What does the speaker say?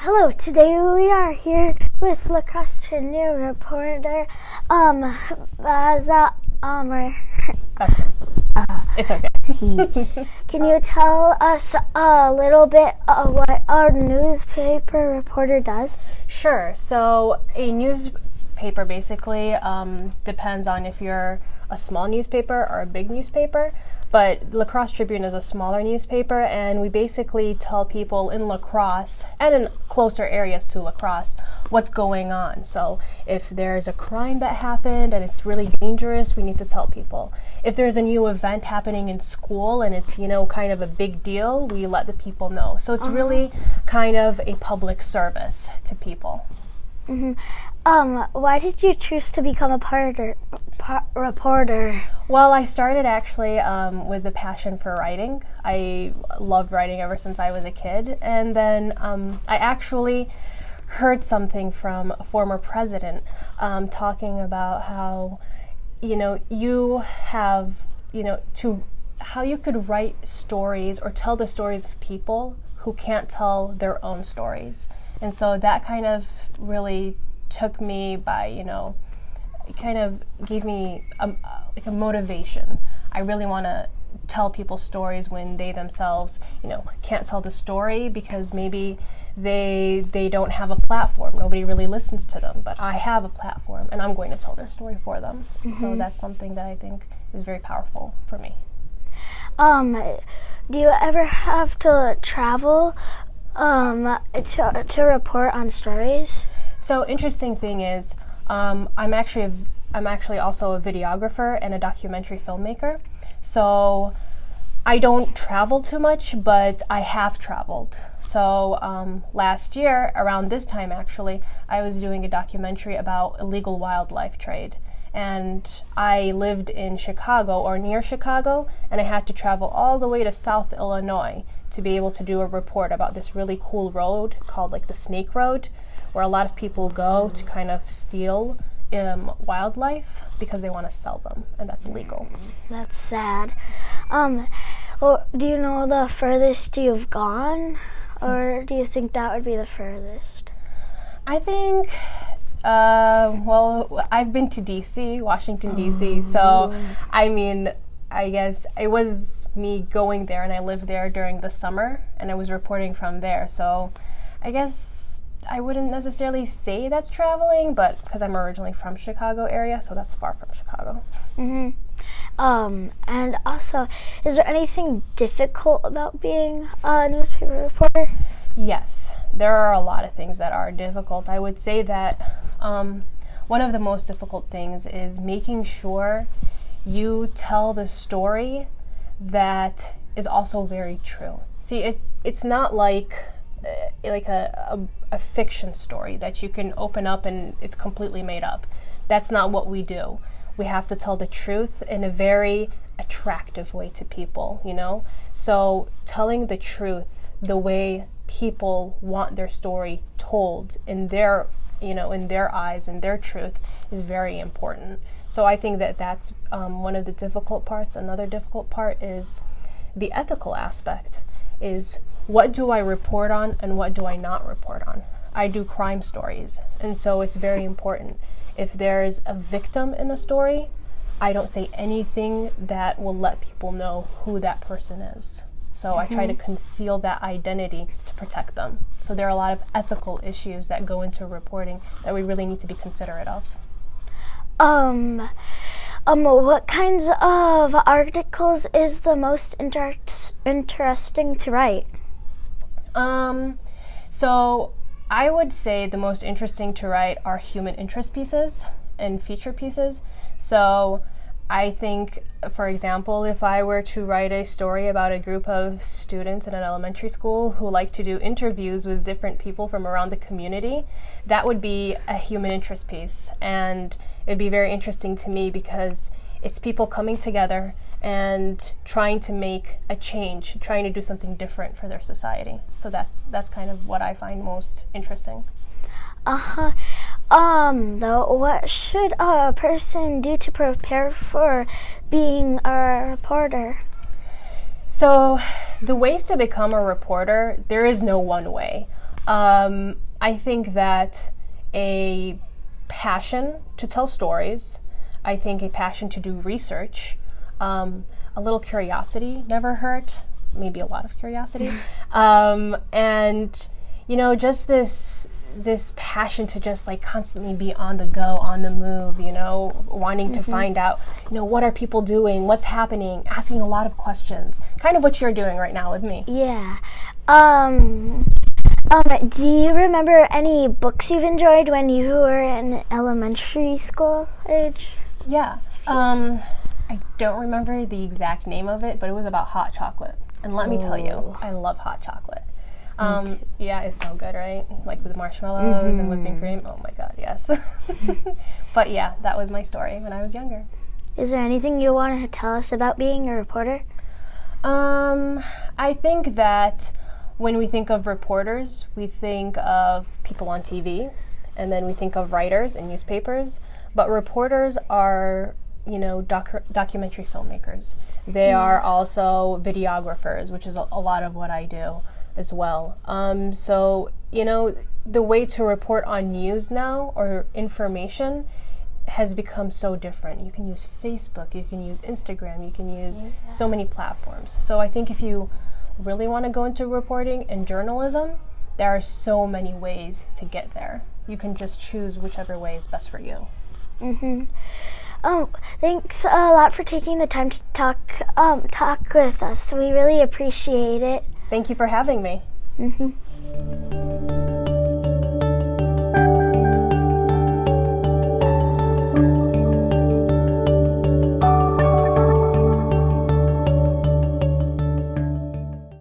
Hello, today we are here with Crosse Tribune reporter, Basma Amer. It's okay. Can you tell us a little bit of what our newspaper reporter does? Sure. So a newspaper basically depends on if you're a small newspaper or a big newspaper. But La Crosse Tribune is a smaller newspaper, and we basically tell people in La Crosse and in closer areas to La Crosse what's going on. So if there's a crime that happened and it's really dangerous, we need to tell people. If there's a new event happening in school and it's, kind of a big deal, we let the people know. So it's really kind of a public service to people. Mm-hmm. Why did you choose to become a reporter? Well, I started actually with a passion for writing. I loved writing ever since I was a kid. And then I actually heard something from a former president talking about how, you have, how you could write stories or tell the stories of people who can't tell their own stories. And so that kind of really took me by, kind of gave me a motivation. I really want to tell people stories when they themselves, can't tell the story because maybe they don't have a platform. Nobody really listens to them, but I have a platform and I'm going to tell their story for them. Mm-hmm. So that's something that I think is very powerful for me. Do you ever have to travel to report on stories? So interesting thing is, I'm actually also a videographer and a documentary filmmaker. So I don't travel too much, but I have traveled. So last year, around this time actually, I was doing a documentary about illegal wildlife trade. And I lived in Chicago or near Chicago, and I had to travel all the way to South Illinois to be able to do a report about this really cool road called the Snake Road, where a lot of people go to kind of steal wildlife because they want to sell them, and that's illegal. That's sad. Do you know the furthest you've gone, or do you think that would be the furthest? I think, I've been to D.C., Washington, D.C., so I guess it was me going there, and I lived there during the summer, and I was reporting from there. So I guess I wouldn't necessarily say that's traveling, but because I'm originally from Chicago area, so that's far from Chicago. Mm-hmm. And also, is there anything difficult about being a newspaper reporter? Yes, there are a lot of things that are difficult. I would say that one of the most difficult things is making sure you tell the story that is also very true. See, it's not like a fiction story that you can open up and it's completely made up. That's not what we do. We have to tell the truth in a very attractive way to people, So telling the truth the way people want their story told in their eyes and their truth is very important. So I think that that's one of the difficult parts. Another difficult part is the ethical aspect, is what do I report on and what do I not report on? I do crime stories, and so it's very important. If there's a victim in a story, I don't say anything that will let people know who that person is. So I try to conceal that identity to protect them. So there are a lot of ethical issues that go into reporting that we really need to be considerate of. What kinds of articles is the most interesting to write? So I would say the most interesting to write are human interest pieces and feature pieces. So I think, for example, if I were to write a story about a group of students in an elementary school who like to do interviews with different people from around the community, that would be a human interest piece. And it would be very interesting to me because it's people coming together and trying to make a change, trying to do something different for their society. So that's kind of what I find most interesting. What should a person do to prepare for being a reporter? So the ways to become a reporter, there is no one way. I think that a passion to tell stories, I think a passion to do research, a little curiosity never hurt, maybe a lot of curiosity, and, you know, just this passion to just like constantly be on the go, on the move, you know, wanting to find out, you know, what are people doing, what's happening, asking a lot of questions, kind of what you're doing right now with me. Yeah. Do you remember any books you've enjoyed when you were in elementary school age? Yeah. I don't remember the exact name of it, but it was about hot chocolate. And let me tell you, I love hot chocolate. Yeah, it's so good, right? Like with marshmallows and whipping cream. Oh my God, yes. But yeah, that was my story when I was younger. Is there anything you want to tell us about being a reporter? I think that when we think of reporters, we think of people on TV, and then we think of writers and newspapers. But reporters are, you know, documentary filmmakers. They are also videographers, which is a lot of what I do as well. So, you know, the way to report on news now or information has become so different. You can use Facebook, you can use Instagram, you can use so many platforms. So I think if you really want to go into reporting and journalism, there are so many ways to get there. You can just choose whichever way is best for you. Thanks a lot for taking the time to talk with us. We really appreciate it. Thank you for having me.